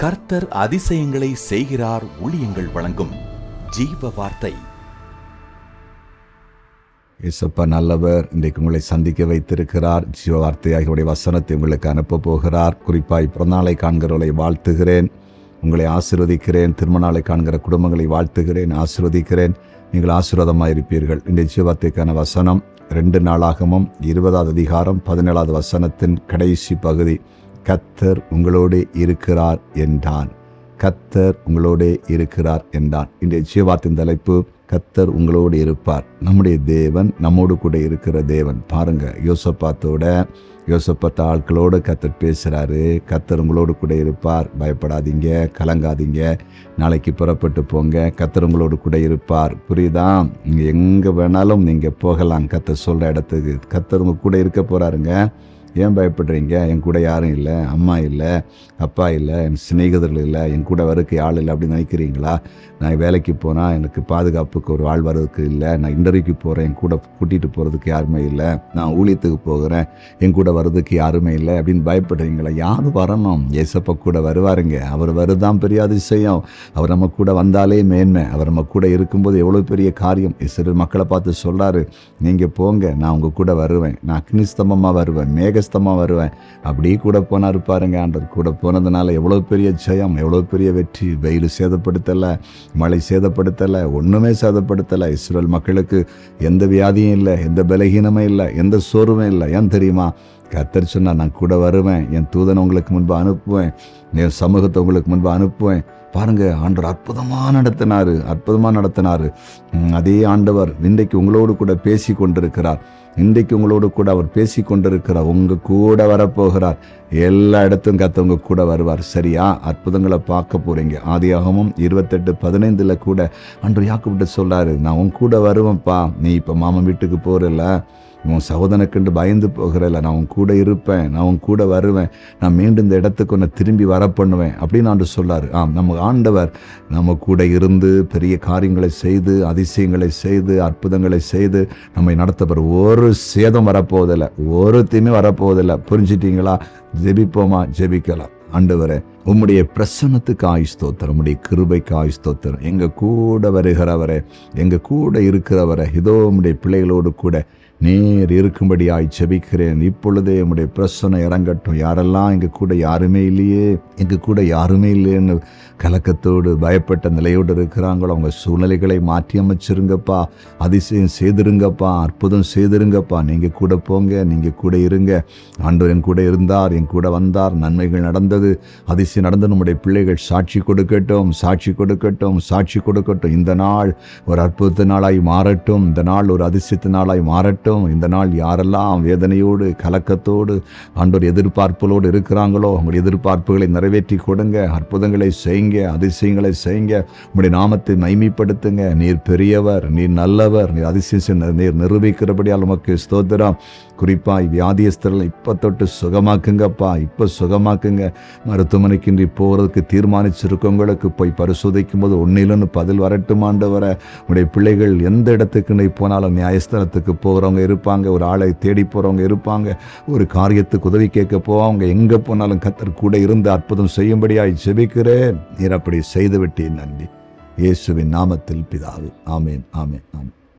கர்த்தர் அதிசயங்களை செய்கிறார். ஊழியங்கள் வழங்கும் ஜீவ வார்த்தை. இயேசப்பா நல்லவர். இன்றைக்கு உங்களை சந்திக்க வைத்திருக்கிறார். ஜீவ வார்த்தையாக உடைய வசனத்தை உங்களுக்கு அனுப்ப போகிறார். குறிப்பாய் பிறநாளை காண்கிறவர்களை வாழ்த்துகிறேன், உங்களை ஆசீர்வதிக்கிறேன். திருமணாலை காண்கிற குடும்பங்களை வாழ்த்துகிறேன், ஆசீர்வதிக்கிறேன். நீங்கள் ஆசீர்வாதமாக இருப்பீர்கள். இன்றைய ஜீவ வார்த்தைக்கான வசனம் 2 நாளாகமம் 20வது அதிகாரம் 17வது வசனத்தின் கடைசி பகுதி. கர்த்தர் உங்களோடு இருக்கிறார் என்றான். கர்த்தர் உங்களோடு இருக்கிறார் என்றான். இன்றைய ஜீவ வார்த்தையின் தலைப்பு கர்த்தர் உங்களோடு இருப்பார். நம்முடைய தேவன் நம்மோடு கூட இருக்கிற தேவன். பாருங்க, யோசப்பாத்த ஆட்களோடு கர்த்தர் பேசுகிறாரு. கர்த்தர் உங்களோடு கூட இருப்பார், பயப்படாதீங்க, கலங்காதீங்க, நாளைக்கு புறப்பட்டு போங்க, கர்த்தர் உங்களோடு கூட இருப்பார். புரியுதா? நீங்கள் எங்கே வேணாலும் நீங்கள் போகலாம். கர்த்தர் சொல்கிற இடத்துக்கு கர்த்தர் உங்க கூட இருக்க போகிறாருங்க. ஏன் பயப்படுறீங்க? என் கூட யாரும் இல்லை, அம்மா இல்லை, அப்பா இல்லை, என் சிநேகிதர்கள் இல்லை, என் கூட வரக்கு ஆள் இல்லை அப்படின்னு நினைக்கிறீங்களா? நான் வேலைக்கு போனால் எனக்கு பாதுகாப்புக்கு ஒரு ஆள் வர்றதுக்கு இல்லை, நான் இன்டர்வியூக்கு போகிறேன், என் கூட கூட்டிகிட்டு போகிறதுக்கு யாருமே இல்லை, நான் ஊழியத்துக்கு போகிறேன், என் கூட வர்றதுக்கு யாருமே இல்லை அப்படின்னு பயப்படுறீங்களா? யாரும் வரணும், ஏசப்பா கூட வருவாருங்க. அவர் வருதான் பெரிய அதிசயம். அவர் நம்ம கூட வந்தாலே மேன்மை. அவர் நம்ம கூட இருக்கும்போது எவ்வளோ பெரிய காரியம். இஸ்ரவேல் மக்களை பார்த்து சொல்கிறாரு, நீங்கள் போங்க, நான் உங்கள் கூட வருவேன், நான் அக்னிஸ்தம்பமாக வருவேன், மேகஸ்தமாக வருவேன். அப்படியே கூட போனார் பாருங்க. ஆண்டவர் கூட போனதுனால எவ்வளோ பெரிய ஜெயம், எவ்வளோ பெரிய வெற்றி. வெயில் சேதப்படுத்தலை, மழை சேதப்படுத்தலை, ஒன்றுமே சேதப்படுத்தலை. இஸ்ரவேல் மக்களுக்கு எந்த வியாதியும் இல்லை, எந்த பலகீனமே இல்லை, எந்த சோர்வுமே இல்லை. ஏன் தெரியுமா? கர்த்தர் சொன்னா, நான் கூட வருவேன், என் தூதனை உங்களுக்கு முன்பு அனுப்புவேன், என் சமூகத்தை உங்களுக்கு முன்பு அனுப்புவேன். பாருங்க, ஆண்டவர் அற்புதமாக நடத்தினாரு. அதே ஆண்டவர் இன்றைக்கு உங்களோடு கூட பேசி கொண்டிருக்கிறார். இன்றைக்கு உங்களோடு கூட அவர் பேசி கொண்டிருக்கிறார். உங்க கூட வரப்போகிறார். எல்லா இடத்தும் கர்த்தர் உங்க கூட வருவார். சரியா? அற்புதங்களை பார்க்க போறீங்க. ஆதியாகமம் 28:15 கூட ஆண்டவர் யாக்கோபுட்ட சொல்றாரு, நான் உன் கூட வருவேன்ப்பா. நீ இப்போ மாமன் வீட்டுக்கு போறல, உன் சகோதரனுக்கு பயந்து போகிறல, நான் உன் கூட இருப்பேன், நான் உன் கூட வருவேன், நான் மீண்டும் இந்த இடத்துக்கு உன்னை திரும்பி வர பண்ணுவேன் அப்படின்னு ஆண்டு சொல்லாரு. நம்ம ஆண்டவர் நம்ம கூட இருந்து பெரிய காரியங்களை செய்து, அதிசயங்களை செய்து, அற்புதங்களை செய்து நம்மை நடத்தப்படுற ஒரு சேதம் வரப்போவதில்லை, ஒரு தீமை வரப்போவதில்லை. புரிஞ்சிட்டீங்களா? ஜெபிப்போமா? ஜெபிக்கலாம். ஆண்டவரே, உம்முடைய பிரசன்னத்துக்கு ஆயுஸ்தோத்திரம், உம்முடைய கிருபைக்கு ஆயுஸ்தோத்திரம். எங்க கூட வருகிறவரே, எங்க கூட இருக்கிறவரே, இதோ உம்முடைய பிள்ளைகளோடு கூட நேர் இருக்கும்படியாய் ஜெபிக்கிறேன். இப்பொழுதே உம்முடைய பிரசன்னம் இறங்கட்டும். யாரெல்லாம் எங்க கூட யாருமே இல்லையேன்னு கலக்கத்தோடு பயப்பட்ட நிலையோடு இருக்கிறாங்களோ, அவங்க சூழ்நிலைகளை மாற்றி அமைச்சிருங்கப்பா, அதிசயம் செய்திருங்கப்பா, அற்புதம் செய்திருங்கப்பா. நீங்க கூட போங்க, நீங்க கூட இருங்க. ஆண்டவர் என் கூட இருந்தார், என் கூட வந்தார், நன்மைகள் நடந்தது, அதிசயம் நடந்து நம்முடைய பிள்ளைகள் சாட்சி கொடுக்கட்டும். இந்த நாள் ஒரு அற்புத நாளாய் மாறட்டும். இந்த நாள் ஒரு அதிசயத்த நாளாய் மாறட்டும். இந்த நாள் யாரெல்லாம் வேதனையோடு, கலக்கத்தோடு, ஆண்டவர் எதிர்பார்ப்புகளோடு இருக்கிறாங்களோ, அவங்களுடைய எதிர்பார்ப்புகளை நிறைவேற்றி கொடுங்க. அற்புதங்களை செய்யுங்க, அதிசயங்களை செய்யுங்க. உங்களுடைய நாமத்தை மகிமைப்படுத்துங்க. நீர் பெரியவர், நீர் நல்லவர், நீர் அதிசயம் நீர் நிரூபிக்கிறபடியால் உமக்கு ஸ்தோத்திரம். குறிப்பாய் வியாதியஸ்தர்களை இப்போ தொட்டு சுகமாக்குங்கப்பா, இப்போ சுகமாக்குங்க. மருத்துவமனைக்கு போகிறதுக்கு தீர்மானிச்சிருக்கவங்களுக்கு போய் பரிசோதிக்கும் போது ஒன்னிலன்னு பதில் வரட்டும். ஆண்டவர, உடைய பிள்ளைகள் எந்த இடத்துக்கு போனாலும் நியாயஸ்தானத்துக்கு போகிறவங்க இருப்பாங்க, ஒரு ஆளை தேடி போகிறவங்க இருப்பாங்க, ஒரு காரியத்துக்கு உதவி கேட்க போவாங்க. எங்கே போனாலும் கர்த்தர் கூட இருந்து அற்புதம் செய்யும்படியாய் ஜெபிக்கிறேன். நீர் அப்படி செய்துவிட்டேன். நன்றி. இயேசுவின் நாமத்தில் பிதாவே. ஆமேன், ஆமேன், ஆமேன்.